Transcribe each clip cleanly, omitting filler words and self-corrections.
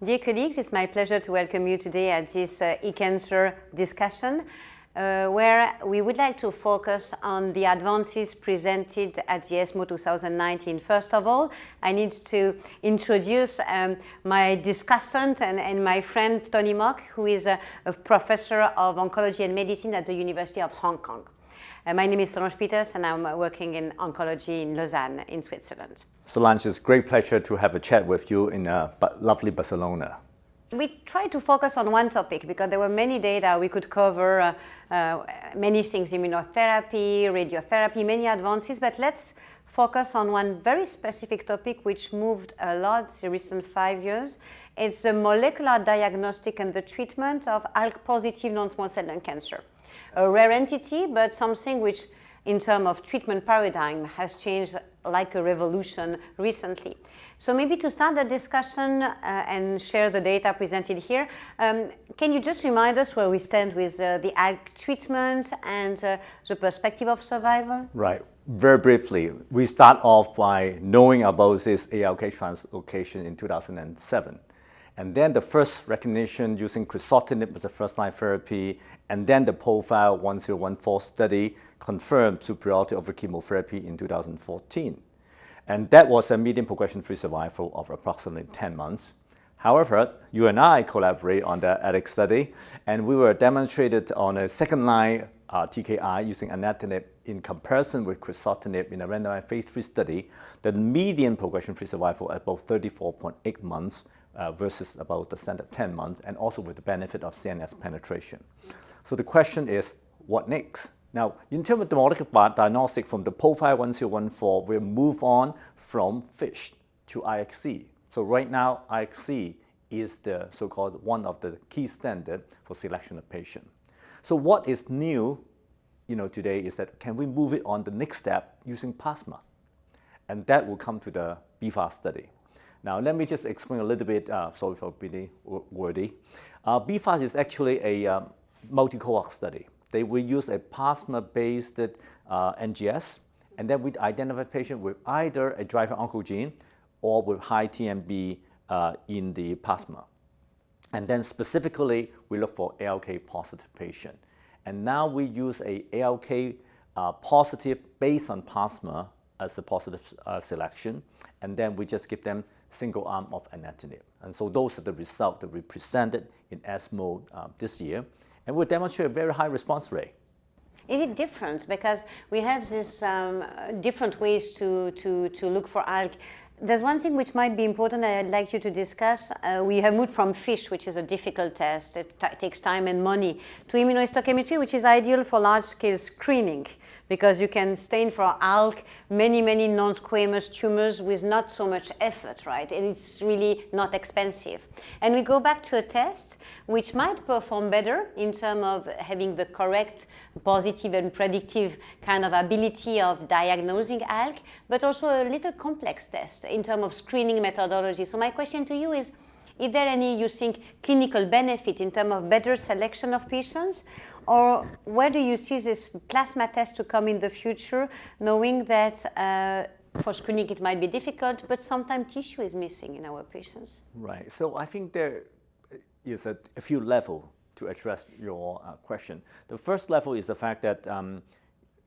Dear colleagues, it's my pleasure to welcome you today at this e-cancer discussion, where we would like to focus on the advances presented at the ESMO 2019. First of all, I need to introduce my discussant and my friend Tony Mok, who is a professor of oncology and medicine at the University of Hong Kong. My name is Solange Peters, and I'm working in oncology in Lausanne, in Switzerland. Solange, it's a great pleasure to have a chat with you in lovely Barcelona. We tried to focus on one topic because there were many data we could cover, many things, immunotherapy, radiotherapy, many advances, but let's focus on one very specific topic which moved a lot the recent 5 years. It's the molecular diagnostic and the treatment of ALK-positive non-small cell lung cancer. A rare entity, but something which, in terms of treatment paradigm, has changed like a revolution recently. So maybe to start the discussion and share the data presented here, can you just remind us where we stand with the ALK treatment and the perspective of survival? Right. Very briefly, we start off by knowing about this ALK translocation in 2007. And then the first recognition using crizotinib as a first-line therapy, and then the Profile 1014 study confirmed superiority over chemotherapy in 2014. And that was a median progression-free survival of approximately 10 months. However, you and I collaborate on the ALK study, and we were demonstrated on a second-line TKI using alectinib in comparison with crizotinib in a randomized phase 3 study, the median progression-free survival at about 34.8 months versus about the standard 10 months, and also with the benefit of CNS penetration. So the question is, what next? Now, in terms of the molecular diagnostic from the Profile 1014, we'll move on from FISH to IHC. So right now, IHC is the so-called one of the key standards for selection of patient. So what is new today is that can we move it on the next step using plasma? And that will come to the BFAST study. Now, let me just explain a little bit, sorry for being wordy. BFAST is actually a multi-cohort study. They will use a plasma-based NGS, and then we identify patients with either a driver oncogene or with high TMB in the plasma. And then specifically, we look for ALK-positive patient. And now we use a ALK-positive based on plasma as a positive selection, and then we just give them single arm of alectinib. And so those are the results that we presented in ESMO this year, and we demonstrate a very high response rate. Is it different? Because we have these different ways to look for ALK. There's one thing which might be important I'd like you to discuss. We have moved from FISH, which is a difficult test, it takes time and money, to immunohistochemistry, which is ideal for large-scale screening, because you can stain for ALK many non-squamous tumors with not so much effort, right? And it's really not expensive. And we go back to a test which might perform better in terms of having the correct positive and predictive kind of ability of diagnosing ALK, but also a little complex test in terms of screening methodology. So my question to you is there any, you think, clinical benefit in terms of better selection of patients? Or where do you see this plasma test to come in the future, knowing that for screening it might be difficult, but sometimes tissue is missing in our patients? Right. So I think there is a few levels to address your question. The first level is the fact that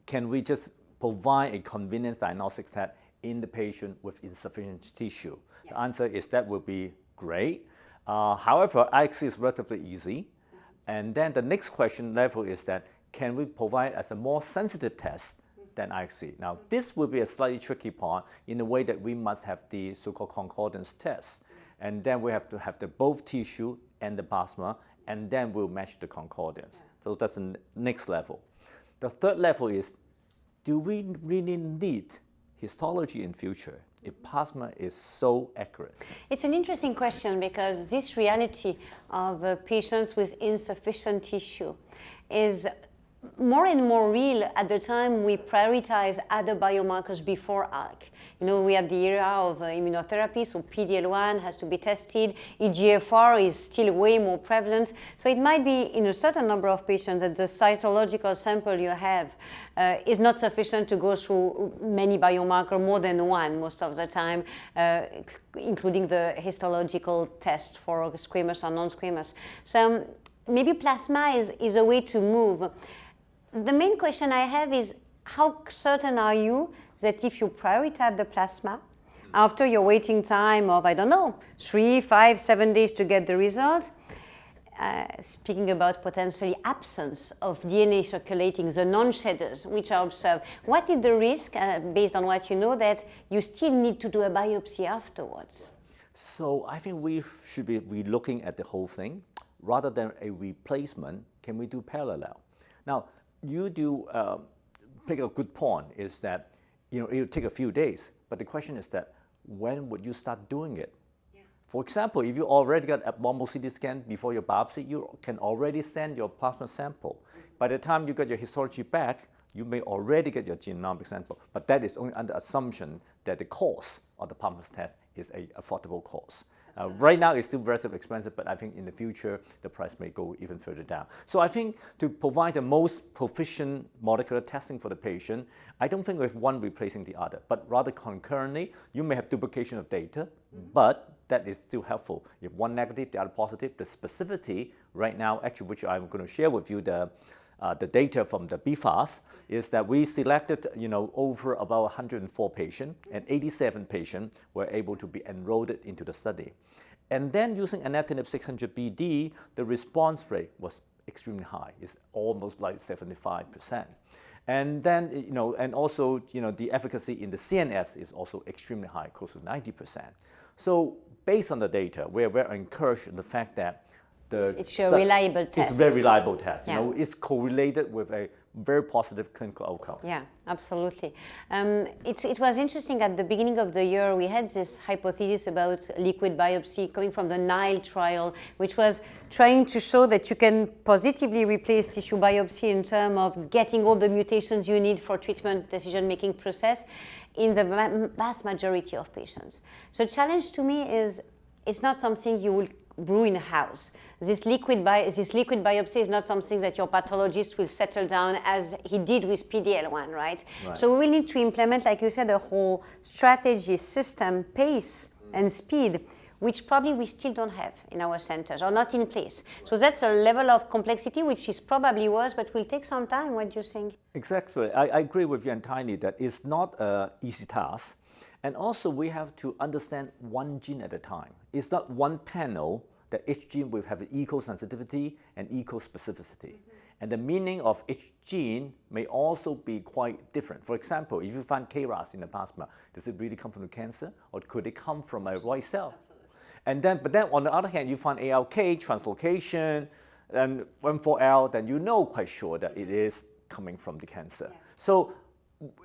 can we just provide a convenience diagnostic test in the patient with insufficient tissue? Yeah. The answer is that would be great. However, IHC is relatively easy. And then the next question level is that can we provide as a more sensitive test than IHC? Now, this will be a slightly tricky part in the way that we must have the so-called concordance test. And then we have to have the both tissue and the plasma, and then we'll match the concordance. So that's the next level. The third level is, do we really need histology in future if plasma is so accurate? It's an interesting question, because this reality of patients with insufficient tissue is more and more real at the time we prioritize other biomarkers before ALK. You know, we are the era of immunotherapy, so PD-L1 has to be tested. EGFR is still way more prevalent. So it might be in a certain number of patients that the cytological sample you have is not sufficient to go through many biomarkers, more than one most of the time, including the histological test for squamous or non-squamous. So maybe plasma is a way to move. The main question I have is, how certain are you that if you prioritize the plasma, after your waiting time of, I don't know, 3, 5, 7 days to get the result, speaking about potentially absence of DNA circulating, the non-shedders which are observed, what is the risk, based on what you know, that you still need to do a biopsy afterwards? So I think we should be looking at the whole thing. Rather than a replacement, can we do parallel? Now, you do pick a good point, is that it will take a few days, but the question is that when would you start doing it? Yeah. For example, if you already got abnormal CT scan before your biopsy, you can already send your plasma sample. By the time you get your histology back, you may already get your genomic sample, but that is only under assumption that the cost of the plasma test is an affordable cost. Right now, it's still relatively expensive, but I think in the future, the price may go even further down. So I think to provide the most proficient molecular testing for the patient, I don't think we have one replacing the other, but rather concurrently, you may have duplication of data, but that is still helpful. If one negative, the other positive, the specificity right now, actually, which I'm going to share with you, the data from the BFAST is that we selected, over about 104 patients, and 87 patients were able to be enrolled into the study. And then using alectinib 600 BD, the response rate was extremely high. It's almost like 75%. And then, and also, the efficacy in the CNS is also extremely high, close to 90%. So based on the data, we're very encouraged in the fact that it's a reliable test. It's a very reliable test. Yeah. It's correlated with a very positive clinical outcome. Yeah, absolutely. It was interesting at the beginning of the year, we had this hypothesis about liquid biopsy coming from the Nile trial, which was trying to show that you can positively replace tissue biopsy in terms of getting all the mutations you need for treatment decision-making process in the vast majority of patients. So the challenge to me is, it's not something you will brew in a house. This liquid biopsy is not something that your pathologist will settle down as he did with PD-L1, right? So we will need to implement, like you said, a whole strategy, system, pace, and speed, which probably we still don't have in our centers or not in place. So that's a level of complexity which is probably worse, but will take some time. What do you think? Exactly. I agree with you entirely that it's not an easy task. And also we have to understand one gene at a time. It's not one panel that each gene will have an equal sensitivity and equal specificity. And the meaning of each gene may also be quite different. For example, if you find KRAS in the plasma, does it really come from the cancer, or could it come from a white cell? Absolutely. But then on the other hand, you find ALK, translocation, and M4L, then you know quite sure that it is coming from the cancer. Yeah. So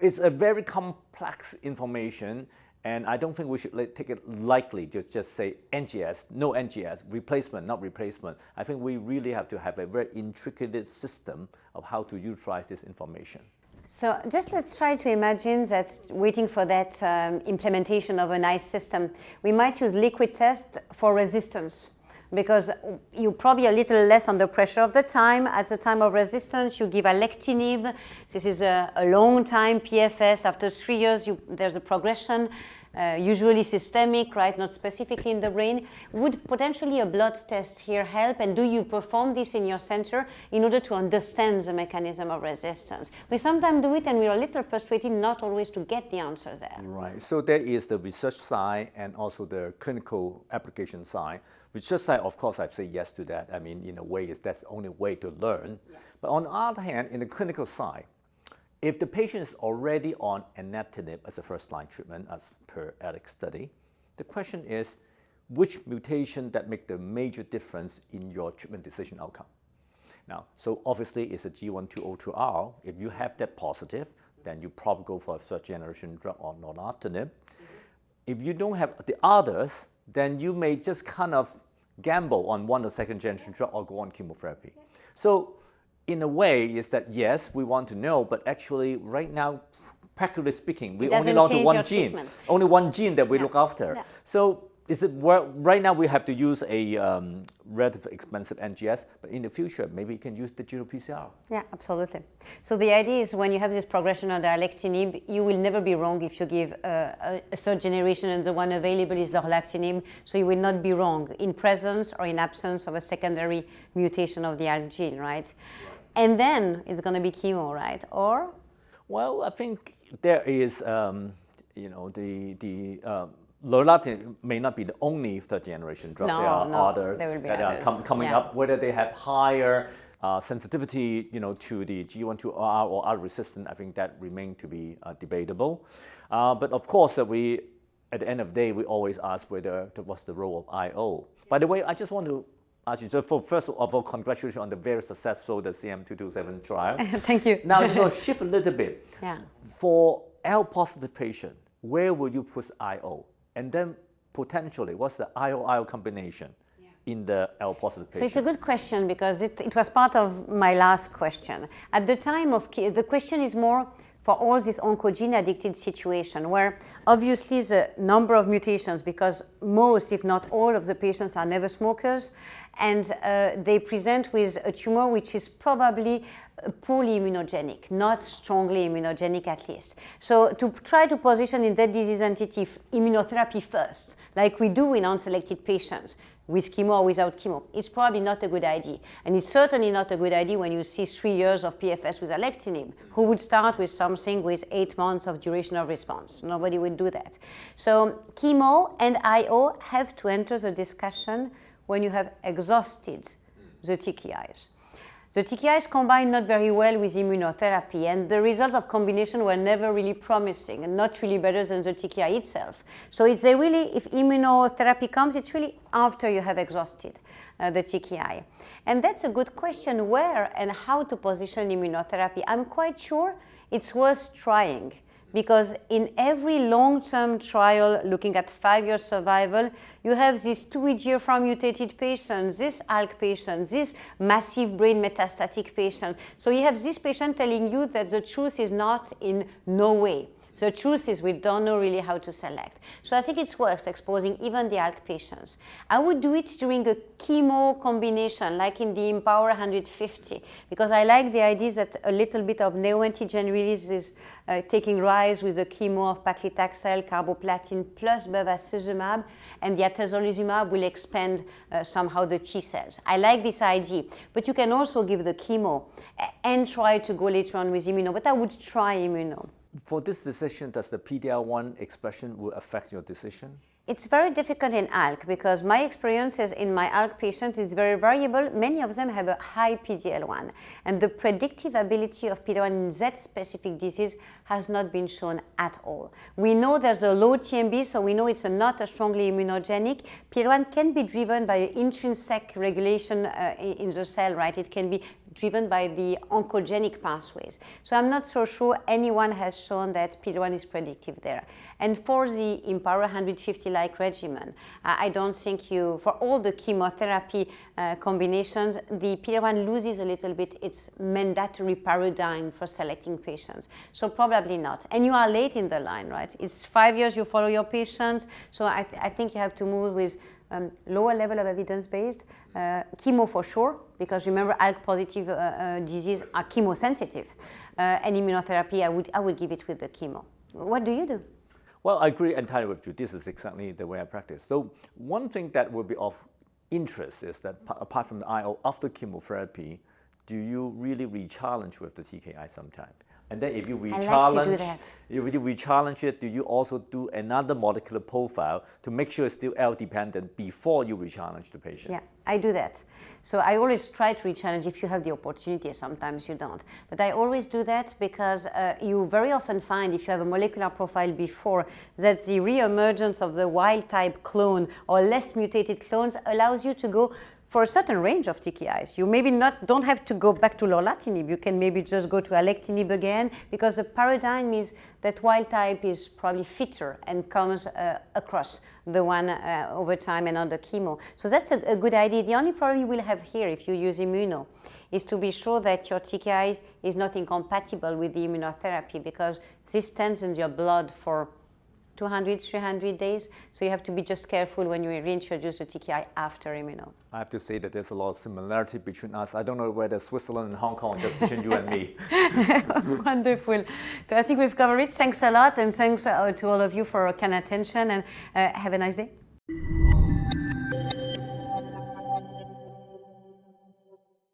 it's a very complex information, and I don't think we should take it lightly, just say NGS, no NGS, replacement, not replacement. I think we really have to have a very intricate system of how to utilize this information. So just let's try to imagine that waiting for that implementation of a nice system, we might use liquid test for resistance, because you're probably a little less under pressure of the time. At the time of resistance, you give alectinib. This is a long time PFS. After 3 years, there's a progression, usually systemic, right, not specifically in the brain. Would potentially a blood test here help? And do you perform this in your center in order to understand the mechanism of resistance? We sometimes do it, and we're a little frustrated not always to get the answer there. Right. So there is the research side and also the clinical application side. Research side, of course, I say yes to that. I mean, in a way, that's the only way to learn. Yeah. But on the other hand, in the clinical side, if the patient is already on alectinib as a first-line treatment, as per ALEX study, the question is, which mutation that make the major difference in your treatment decision outcome? Now, so obviously, it's a G1202R. If you have that positive, then you probably go for a third-generation drug or nivolumab. If you don't have the others, then you may just kind of gamble on one or second-generation drug or go on chemotherapy. Yeah. So in a way, is that yes, we want to know, but actually right now, practically speaking, we It only doesn't know to change one your gene, treatment. only one gene that we Yeah. look after. Yeah. So is it right now we have to use a relatively expensive NGS, but in the future maybe you can use digital PCR. Yeah, absolutely. So the idea is when you have this progression on the alectinib, you will never be wrong if you give a third generation and the one available is lorlatinib. So you will not be wrong in presence or in absence of a secondary mutation of the ALK gene, right? And then it's going to be chemo, right? Or? Well, I think there is, lorlatinib may not be the only third generation drug. No, there are no, other there will be that others. are coming Yeah. up, whether they have higher sensitivity, to the G12R or R resistant. I think that remains to be debatable. But of course, at the end of the day, we always ask what's the role of IO. By the way, I just want to ask you, so first of all, congratulations on the very successful CM227 trial. Thank you. Now, just to shift a little bit. Yeah. For ALK-positive patient, where will you put IO? And then potentially, what's the IO-IO combination in the ALK-positive So patient? it's a good question because it was part of my last question. At the time of, the question is more for all this oncogene addicted situation where obviously the number of mutations, because most, if not all of the patients are never smokers, and they present with a tumor which is probably poorly immunogenic, not strongly immunogenic at least. So to try to position in that disease entity immunotherapy first, like we do in unselected patients, with chemo or without chemo, it's probably not a good idea. And it's certainly not a good idea when you see 3 years of PFS with alectinib. Who would start with something with 8 months of duration of response? Nobody would do that. So chemo and IO have to enter the discussion when you have exhausted the TKIs. The TKIs combine not very well with immunotherapy, and the result of combination were never really promising and not really better than the TKI itself. So it's really, if immunotherapy comes, it's really after you have exhausted the TKI. And that's a good question, where and how to position immunotherapy. I'm quite sure it's worth trying, because in every long-term trial looking at 5-year survival, you have these 2 EGFR mutated patients, this ALK patient, this massive brain metastatic patient. So you have this patient telling you that the truth is not in no way. The truth is we don't know really how to select. So I think it's worth exposing even the ALK patients. I would do it during a chemo combination, like in the Empower 150, because I like the idea that a little bit of neoantigen release is taking rise with the chemo of paclitaxel, carboplatin plus bevacizumab, and the atezolizumab will expand somehow the T cells. I like this idea, but you can also give the chemo and try to go later on with immuno, but I would try immuno. For this decision, does the PD-L1 expression will affect your decision? It's very difficult in ALK because my experiences in my ALK patients is very variable. Many of them have a high PD-L1, and the predictive ability of PD-L1 in that specific disease has not been shown at all. We know there's a low TMB, so we know it's not a strongly immunogenic. PD-L1 can be driven by intrinsic regulation in the cell, right? It can be driven by the oncogenic pathways. So I'm not so sure anyone has shown that PD-L1 is predictive there. And for the Empower 150-like regimen, I don't think for all the chemotherapy combinations, the PD-L1 loses a little bit its mandatory paradigm for selecting patients. So probably not. And you are late in the line, right? It's 5 years you follow your patients. So I think you have to move with lower level of evidence-based, chemo for sure, because remember ALK-positive disease are chemosensitive, and immunotherapy I would give it with the chemo. What do you do? Well, I agree entirely with you. This is exactly the way I practice. So one thing that will be of interest is that apart from the IO, after chemotherapy, do you really re-challenge with the TKI sometime? And then if you re-challenge, it, do you also do another molecular profile to make sure it's still L-dependent before you re-challenge the patient? Yeah, I do that. So I always try to re-challenge if you have the opportunity. Sometimes you don't. But I always do that because you very often find, if you have a molecular profile before, that the re-emergence of the wild-type clone or less mutated clones allows you to go for a certain range of TKIs. You maybe don't have to go back to lorlatinib. You can maybe just go to alectinib again, because the paradigm is that wild type is probably fitter and comes across the one over time and under chemo. So that's a good idea. The only problem you will have here if you use immuno is to be sure that your TKI is not incompatible with the immunotherapy, because this stands in your blood for 200, 300 days, so you have to be just careful when you reintroduce the TKI after immuno. I have to say that there's a lot of similarity between us. I don't know whether Switzerland and Hong Kong, just between you and me. Wonderful. So I think we've covered it. Thanks a lot, and thanks to all of you for your kind attention, and have a nice day.